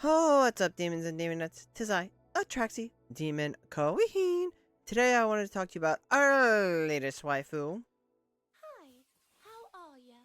Oh, what's up, demons and demonettes? Tis I, Atraxi, Demon Queen. Today I wanted to talk to you about our latest waifu. Hi, how are ya?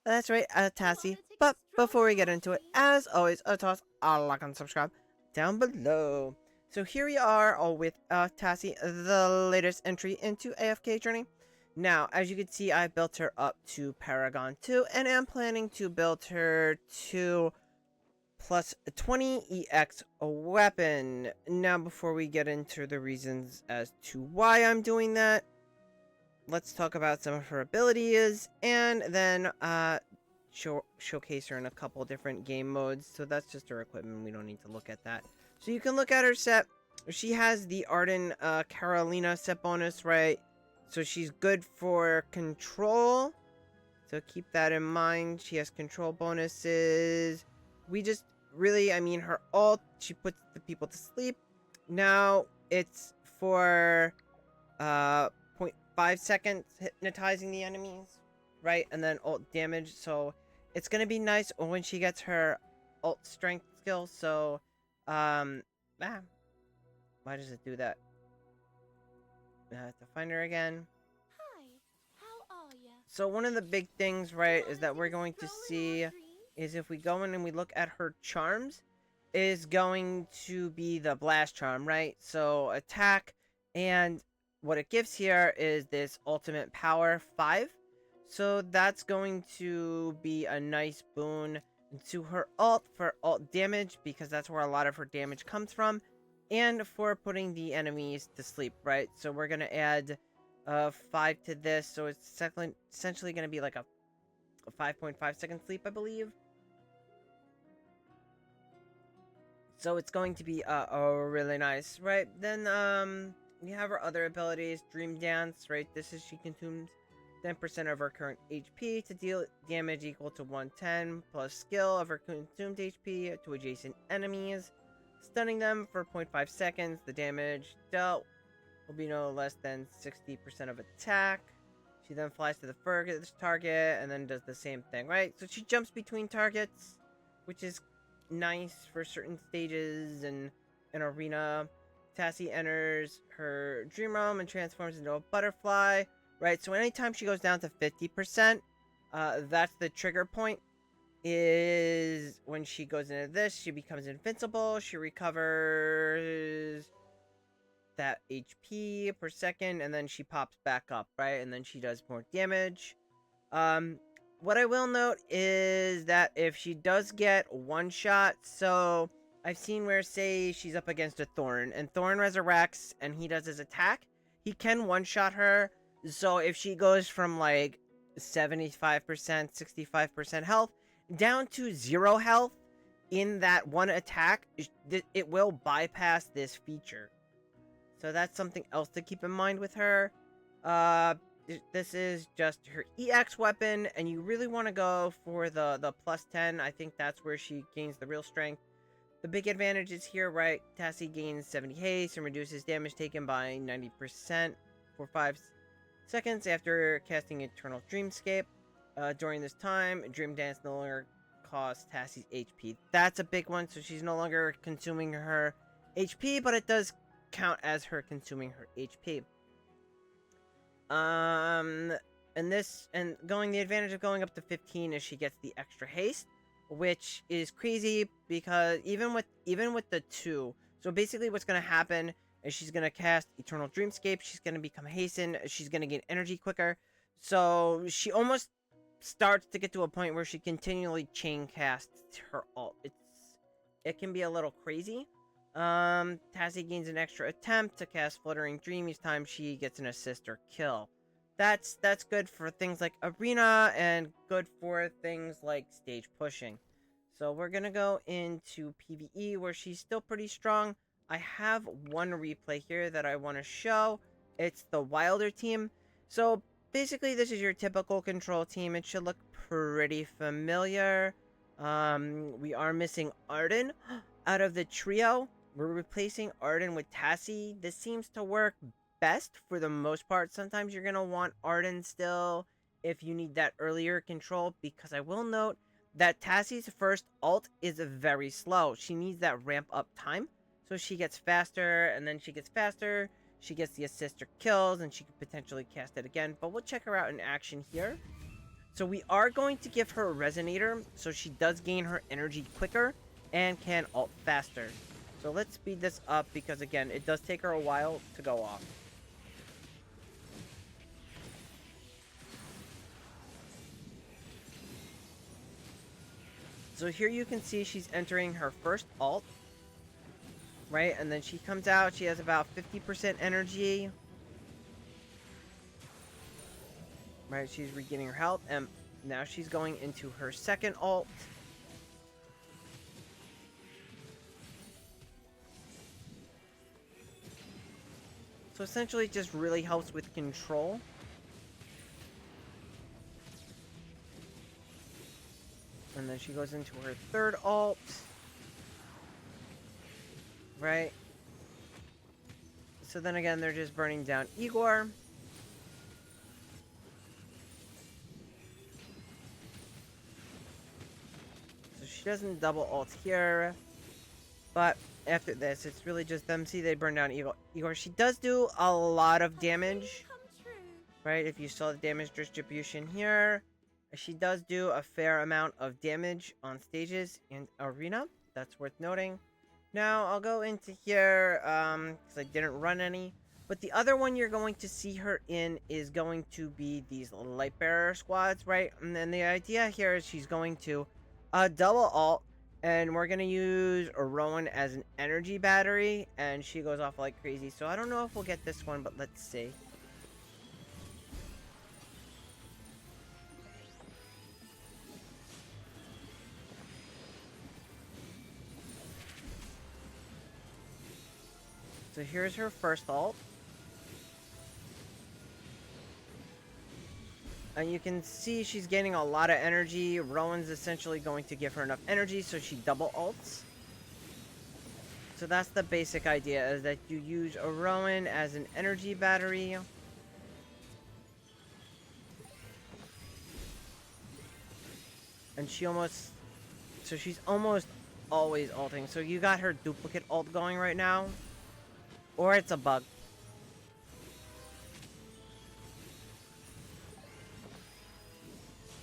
That's right, You wanna Tasi. take a But stroll before we down get the into it, street? as always, a toss, a like and subscribe down below. So here we are, all with Tasi, the latest entry into AFK journey. Now, as you can see, I built her up to Paragon 2, and am planning to build her to plus 20 EX a weapon. Now, before we get into the reasons as to why I'm doing that, let's talk about some of her abilities, and then showcase her in a couple different game modes. So that's just her equipment. We don't need to look at that. So you can look at her set. She has the Arden Carolina set bonus, right? So she's good for control. So keep that in mind. She has control bonuses. We just really, I mean, her ult, she puts the people to sleep. Now it's for 0.5 seconds hypnotizing the enemies, right? And then ult damage. So it's gonna be nice when she gets her ult strength skill. So ah, why does it do that? I have to find her again. Hi, how are ya? So one of the big things, You right, is wanna that take we're a going to stroll in see our dreams? is if we go in and we look at her charms, is going to be the blast charm, right? So attack, and what it gives here is this ultimate power 5. So that's going to be a nice boon to her ult for ult damage, because that's where a lot of her damage comes from, and for putting the enemies to sleep, right? So we're going to add 5 to this, so it's essentially going to be like a 5.5 second sleep, I believe. So it's going to be really nice, right? Then we have our other abilities. Dream Dance, right? This is she consumes 10% of her current HP to deal damage equal to 110 plus skill of her consumed HP to adjacent enemies, stunning them for 0.5 seconds. The damage dealt will be no less than 60% of attack. She then flies to the furthest target and then does the same thing, right? So she jumps between targets, which is nice for certain stages and an arena. Tasi enters her dream realm and transforms into a butterfly, right? So anytime she goes down to 50%, that's the trigger point. Is when she goes into this, she becomes invincible. She recovers that HP per second, and then she pops back up, right? And then she does more damage. Um, what I will note is that if she does get one shot, so I've seen where, say, she's up against a Thorn, and Thorn resurrects, and he does his attack, he can one shot her. So if she goes from like 75%, 65% health down to 0 health in that one attack, it will bypass this feature. So that's something else to keep in mind with her. This is just her EX weapon, and you really want to go for the plus 10. I think that's where she gains the real strength. The big advantage is here, right? Tasi gains 70 haste and reduces damage taken by 90% for 5 seconds after casting Eternal Dreamscape. During this time, Dream Dance no longer costs Tasi's HP. That's a big one, so she's no longer consuming her HP, but it does count as her consuming her HP. And the advantage of going up to 15 is she gets the extra haste, which is crazy because even with the 2, so basically what's gonna happen is she's gonna cast Eternal Dreamscape, she's gonna become hastened, she's gonna gain energy quicker, so she almost starts to get to a point where she continually chain casts her ult. It can be a little crazy. Tasi gains an extra attempt to cast Fluttering Dream each time she gets an assist or kill. That's good for things like arena and good for things like stage pushing. So we're gonna go into PvE where she's still pretty strong. I have one replay here that I want to show. It's the Wilder team. So basically this is your typical control team. It should look pretty familiar. We are missing Arden out of the trio. We're replacing Arden with Tasi. This seems to work best for the most part. Sometimes you're going to want Arden still if you need that earlier control, because I will note that Tassie's first ult is very slow. She needs that ramp up time. So she gets faster, and then she gets faster. She gets the assist or kills, and she could potentially cast it again. But we'll check her out in action here. So we are going to give her a resonator, so she does gain her energy quicker and can ult faster. So let's speed this up because, again, it does take her a while to go off. So here you can see she's entering her first ult, right? And then she comes out, she has about 50% energy. Right, she's regaining her health, and now she's going into her second ult. So essentially it just really helps with control. And then she goes into her third ult. Right? So then again, they're just burning down Igor. So she doesn't double ult here. But after this, it's really just them. See, they burn down Igor. She does do a lot of damage. Right? If you saw the damage distribution here. She does do a fair amount of damage on stages and arena. That's worth noting. Now, I'll go into here, because I didn't run any. But the other one you're going to see her in is going to be these Lightbearer squads, right? And then the idea here is she's going to double ult, and we're going to use Rowan as an energy battery, and she goes off like crazy. So I don't know if we'll get this one, but let's see. So here's her first ult. And you can see she's gaining a lot of energy. Rowan's essentially going to give her enough energy, so she double ults. So that's the basic idea, is that you use a Rowan as an energy battery. And so she's almost always ulting. So you got her duplicate ult going right now. Or it's a bug.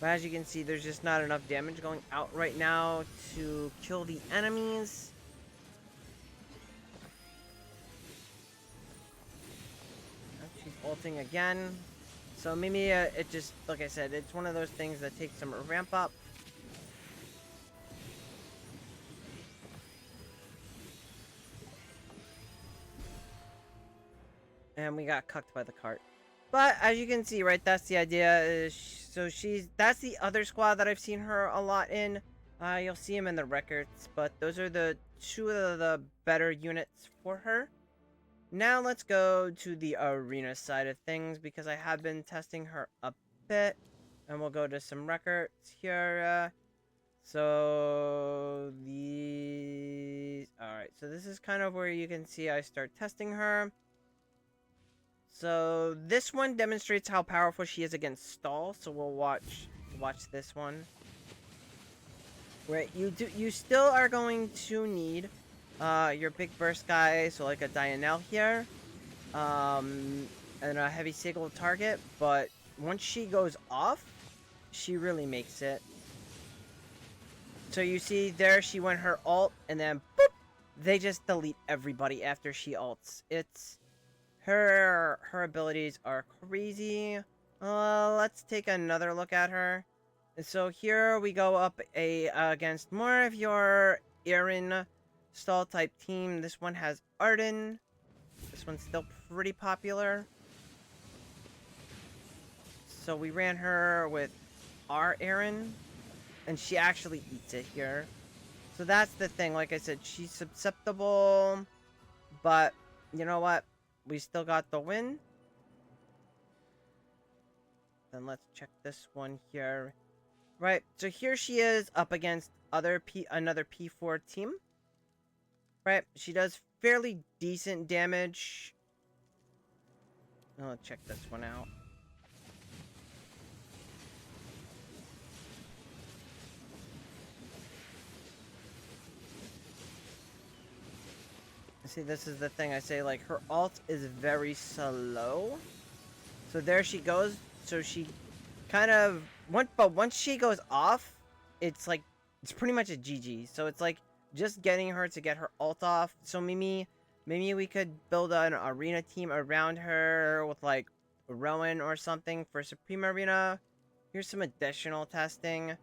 But as you can see, there's just not enough damage going out right now to kill the enemies. She's ulting again. So maybe it just, like I said, it's one of those things that takes some ramp up. And we got cucked by the cart. But as you can see, right, that's the idea. That's the other squad that I've seen her a lot in. You'll see them in the records, but those are the two of the better units for her. Now let's go to the arena side of things, because I have been testing her a bit. And we'll go to some records here. So alright, so this is kind of where you can see I start testing her. So this one demonstrates how powerful she is against stall. So we'll watch this one. Right, you still are going to need your big burst guy, so like a Dianelle here, and a heavy sigil target. But once she goes off, she really makes it. So you see there, she went her ult, and then boop, they just delete everybody after she ults. It's her abilities are crazy. Let's take another look at her. So here we go up against more of your Aaron stall type team. This one has Arden. This one's still pretty popular. So we ran her with our Aaron, and she actually eats it here. So that's the thing. Like I said, she's susceptible, but you know what? We still got the win. Then let's check this one here. Right, so here she is up against another P4 team. Right, she does fairly decent damage. Let's check this one out. See, this is the thing I say, like, her ult is very slow. So there she goes. So she kind of... But once she goes off, it's like... It's pretty much a GG. So it's like just getting her to get her ult off. So maybe we could build an arena team around her with, like, Rowan or something for Supreme Arena. Here's some additional testing.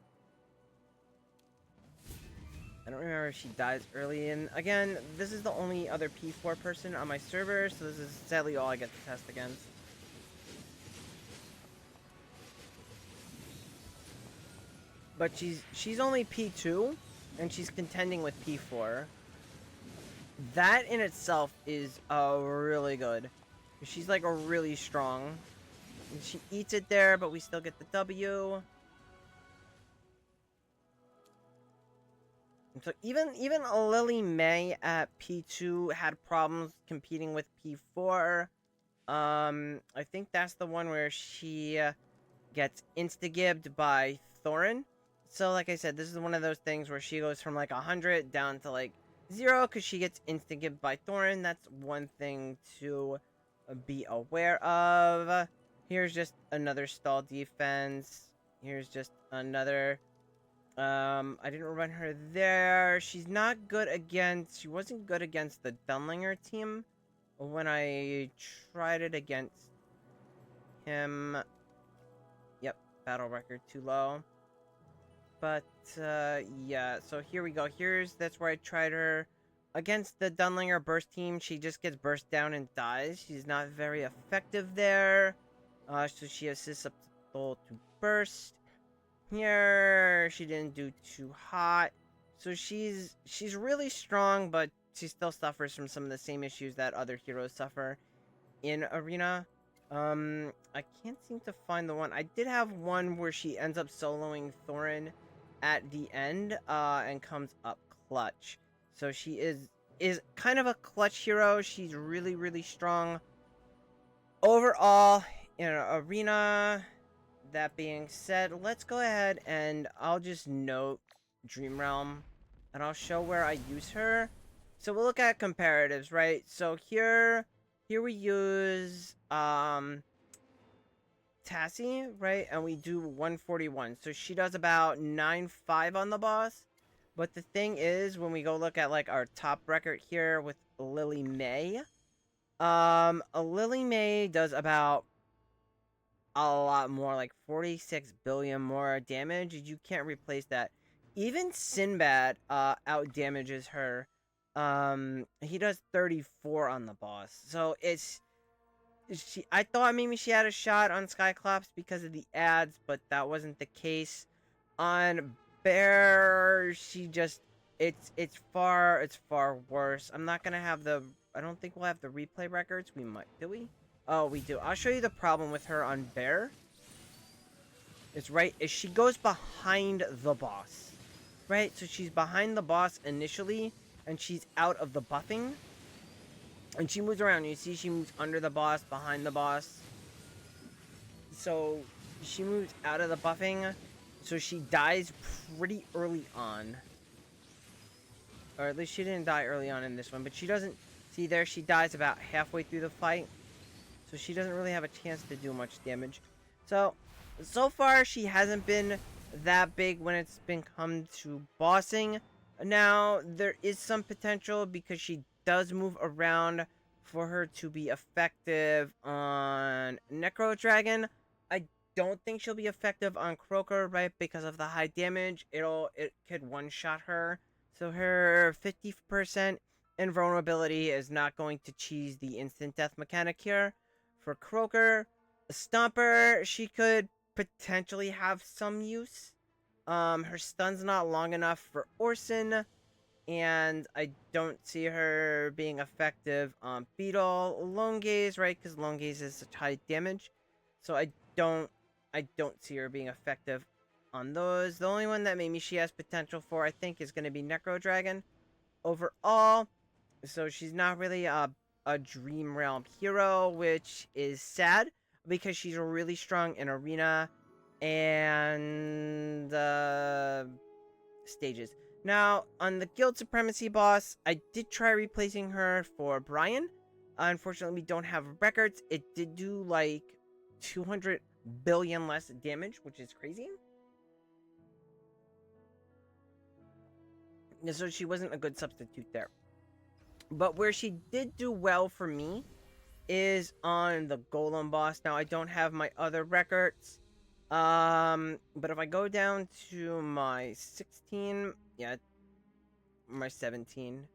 I don't remember if she dies early. And again, this is the only other P4 person on my server, so this is sadly all I get to test against. But she's only P2, and she's contending with P4. That in itself is really good. She's like a really strong. And she eats it there, but we still get the W. So even Lily May at P2 had problems competing with P4. I think that's the one where she gets insta-gibbed by Thorin. So like I said, this is one of those things where she goes from like 100 down to like 0 because she gets insta-gibbed by Thorin. That's one thing to be aware of. Here's just another stall defense. Here's just another... I didn't run her there. She's not good against... She wasn't good against the Dunlinger team when I tried it against him. Yep, battle record too low. But, yeah, so here we go. That's where I tried her. Against the Dunlinger burst team, she just gets burst down and dies. She's not very effective there. So she is susceptible to burst. Here, she didn't do too hot. So she's really strong, but she still suffers from some of the same issues that other heroes suffer in Arena. I can't seem to find the one. I did have one where she ends up soloing Thorin at the end, and comes up clutch. So she is kind of a clutch hero. She's really, really strong. Overall, in Arena... That being said, let's go ahead and I'll just note Dream Realm, and I'll show where I use her. So we'll look at comparatives, right? So here we use Tasi, right? And we do 141. So she does about 9.5 on the boss. But the thing is, when we go look at like our top record here with Lily May, Lily May does about a lot more, like 46 billion more damage. You can't replace that. Even Sinbad out damages her. He does 34 on the boss. So I thought maybe she had a shot on Skyclops because of the ads, but that wasn't the case. On Bear, she just it's far worse. I'm not gonna have I don't think we'll have the replay records. We might, do we? Oh, we do. I'll show you the problem with her on Bear. Is she goes behind the boss. Right? So she's behind the boss initially, and she's out of the buffing. And she moves around. You see she moves under the boss, behind the boss. So she moves out of the buffing. So she dies pretty early on. Or at least she didn't die early on in this one. But she doesn't... See there, she dies about halfway through the fight. So she doesn't really have a chance to do much damage. So far she hasn't been that big when it's been come to bossing. Now, there is some potential because she does move around for her to be effective on Necro Dragon. I don't think she'll be effective on Croaker, right? Because of the high damage, it could one-shot her. So her 50% invulnerability is not going to cheese the instant death mechanic here. For Croaker, Stomper, she could potentially have some use. Her stun's not long enough for Orson, and I don't see her being effective on Beetle. Lone Gaze, right? Because Lone Gaze is such high damage, so I don't see her being effective on those. The only one that maybe she has potential for, I think, is going to be Necro Dragon. Overall, so she's not really a Dream Realm hero, which is sad because she's really strong in Arena and stages. Now, on the Guild Supremacy boss, I did try replacing her for Brian. Unfortunately, we don't have records. It did do like 200 billion less damage, which is crazy. So she wasn't a good substitute there. But where she did do well for me is on the Golem boss. Now, I don't have my other records. But if I go down to my 16, yeah, my 17.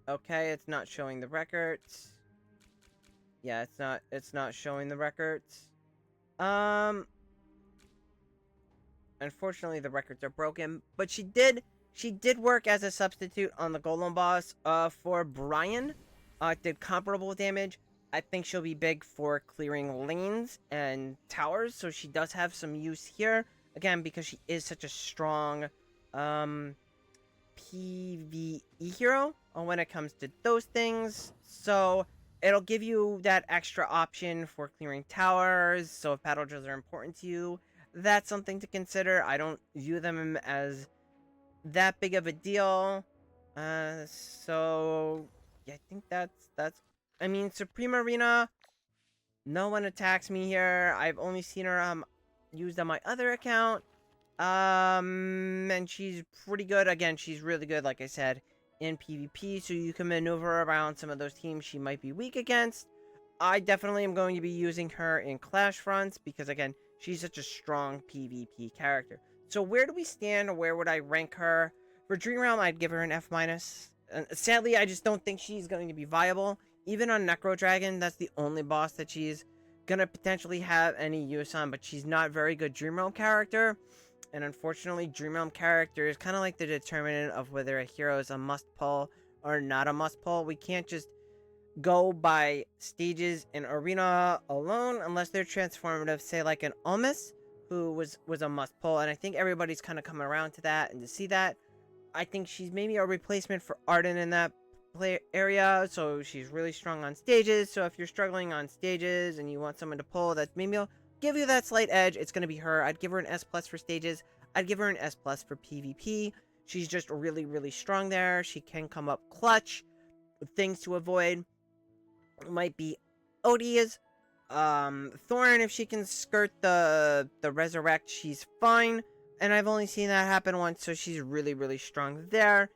Okay, it's not showing the records. Yeah, it's not showing the records. Unfortunately the records are broken, but she did work as a substitute on the Golem boss for Brian. Did comparable damage. I think she'll be big for clearing lanes and towers, so she does have some use here. Again, because she is such a strong PvE hero when it comes to those things. So it'll give you that extra option for clearing towers. So if battle drills are important to you, that's something to consider. I don't view them as that big of a deal. So yeah, I think that's. I mean, Supreme Arena. No one attacks me here. I've only seen her used on my other account. And she's pretty good. Again, she's really good, like I said, in PvP, so you can maneuver around some of those teams she might be weak against. I definitely am going to be using her in Clash fronts because, again, she's such a strong PvP character. So where do we stand, or where would I rank her? For Dream Realm, I'd give her an F-. Sadly, I just don't think she's going to be viable. Even on Necro Dragon, that's the only boss that she's gonna potentially have any use on, but she's not very good Dream Realm character. And unfortunately, Dream Realm character is kind of like the determinant of whether a hero is a must-pull or not a must-pull. We can't just go by stages in Arena alone unless they're transformative, say like an Almas, who was a must-pull. And I think everybody's kind of coming around to that and to see that. I think she's maybe a replacement for Arden in that play area, so she's really strong on stages. So if you're struggling on stages and you want someone to pull, that maybe will give you that slight edge. It's going to be her. I'd give her an S+ for stages. I'd give her an S+ for PvP. She's just really, really strong there. She can come up clutch. Things to avoid might be Odia's. Thorn, if she can skirt the resurrect, she's fine. And I've only seen that happen once, so she's really, really strong there.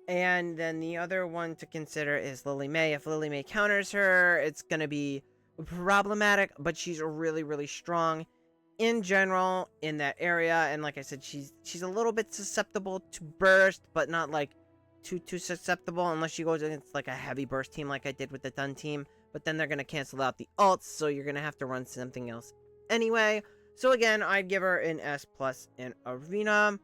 And then the other one to consider is Lily May. If Lily May counters her, it's going to be problematic, but she's really, really strong in general in that area. And like I said, she's a little bit susceptible to burst, but not like too susceptible unless she goes against like a heavy burst team like I did with the Dun team. But then they're going to cancel out the ults, so you're going to have to run something else anyway. So again, I'd give her an S+ in Arena.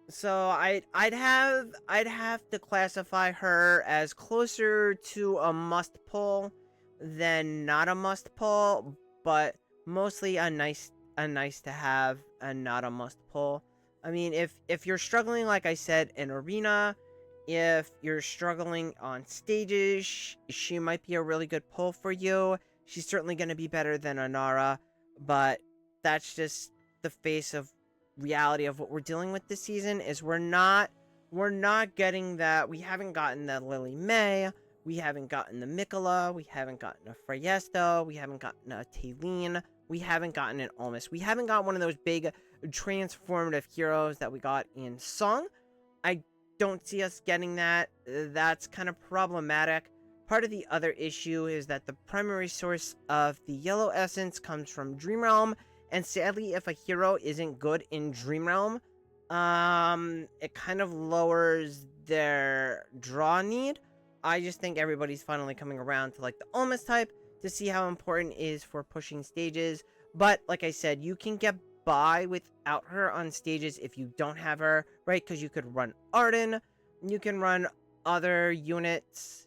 So I'd have to classify her as closer to a must pull than not a must pull, but mostly a nice to have and not a must pull. I mean, if you're struggling, like I said, in Arena, if you're struggling on stages, she might be a really good pull for you. She's certainly going to be better than Anara, but that's just the face of reality of what we're dealing with this season. Is we're not getting that. We haven't gotten the Lily May, we haven't gotten the Mikola, we haven't gotten a Freyesto, we haven't gotten a Taylene, we haven't gotten an Almas. We haven't got one of those big transformative heroes that we got in Song. I don't see us getting that. That's kind of problematic. Part of the other issue is that the primary source of the yellow essence comes from Dream Realm, and sadly, if a hero isn't good in Dream Realm, it kind of lowers their draw need. I just think everybody's finally coming around to like the Almas type to see how important it is for pushing stages. But like I said, you can get by without her on stages if you don't have her, right? Because you could run Arden, you can run other units.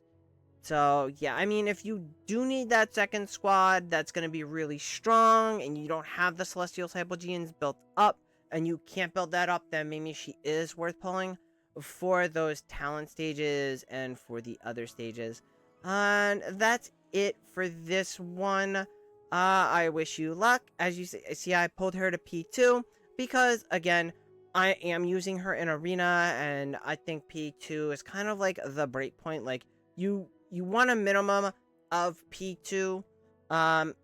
So, yeah, I mean, if you do need that second squad that's going to be really strong, and you don't have the Celestial Hypogeans built up, and you can't build that up, then maybe she is worth pulling for those talent stages and for the other stages. And that's it for this one. I wish you luck. As you see, I pulled her to P2 because, again, I am using her in Arena, and I think P2 is kind of like the break point. Like, you want a minimum of P2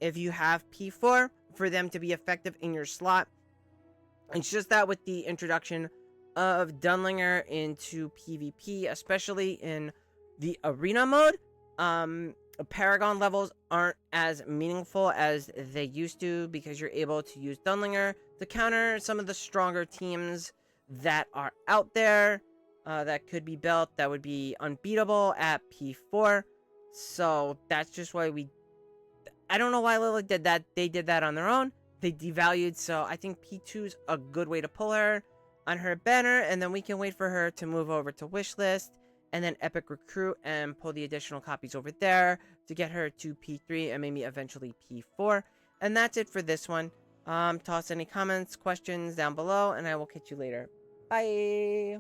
if you have P4 for them to be effective in your slot. It's just that with the introduction of Dunlinger into PvP, especially in the arena mode, Paragon levels aren't as meaningful as they used to, because you're able to use Dunlinger to counter some of the stronger teams that are out there that could be built that would be unbeatable at P4. So that's just why I don't know why Lilith did that. They did that on their own. They devalued, so I think P2 is a good way to pull her on her banner, and then we can wait for her to move over to Wishlist, and then Epic Recruit, and pull the additional copies over there to get her to P3, and maybe eventually P4. And that's it for this one. Toss any comments, questions down below, and I will catch you later. Bye!